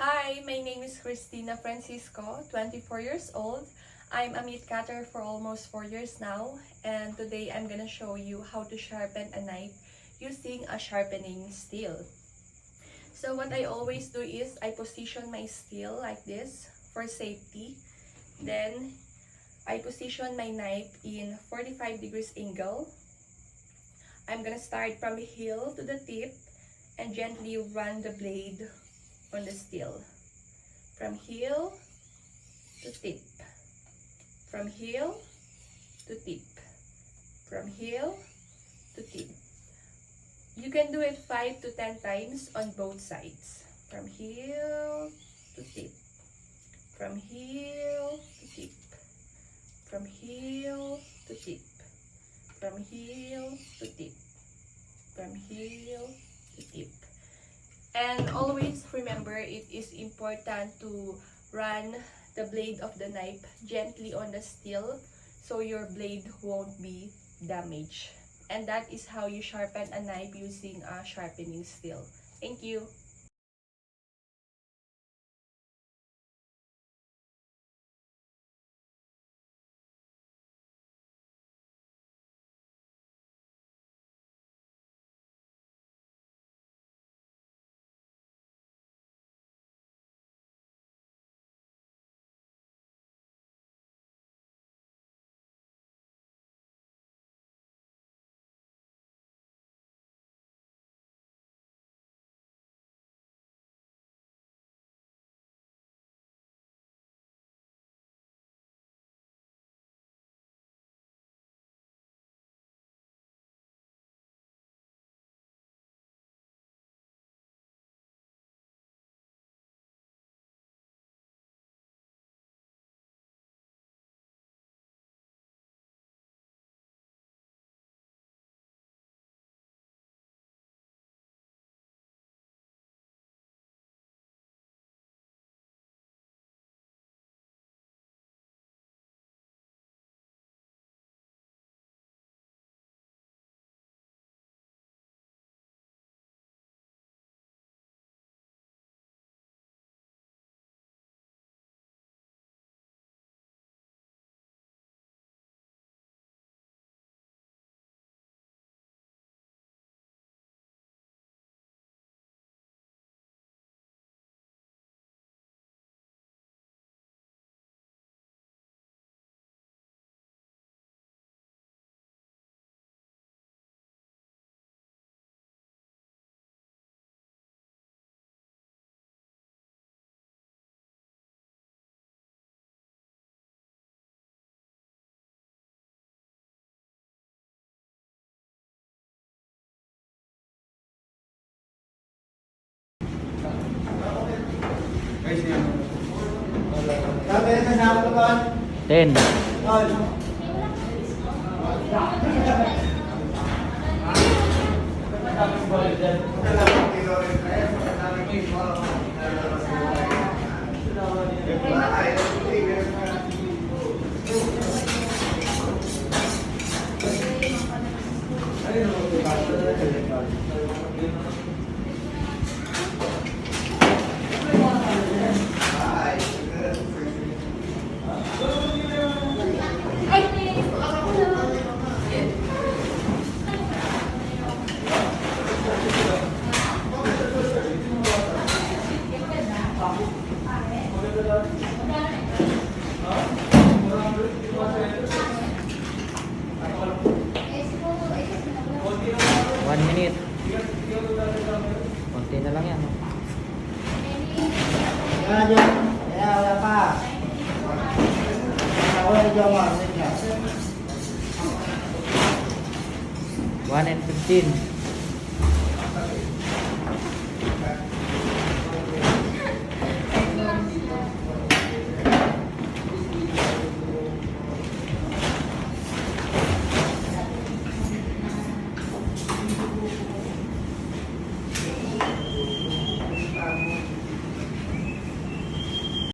Hi, my name is Christina Francisco, 24 years old. I'm a meat cutter for almost 4 years now, and today I'm gonna show you how to sharpen a knife using a sharpening steel. So what I always do is I position my steel like this for safety. Then I position my knife in 45 degrees angle. I'm gonna start from the heel to the tip and gently run the blade on the steel. From heel to tip. From heel to tip. From heel to tip. You can do it 5 to 10 times on both sides. From heel to tip. From heel to tip. From heel to tip. From heel to tip. From heel to tip. And always remember, it is important to run the blade of the knife gently on the steel so your blade won't be damaged. And that is how you sharpen a knife using a sharpening steel. Thank you. Ten. One minute. Konti na lang yan. Wala pa. Wala pa. 1 and 15.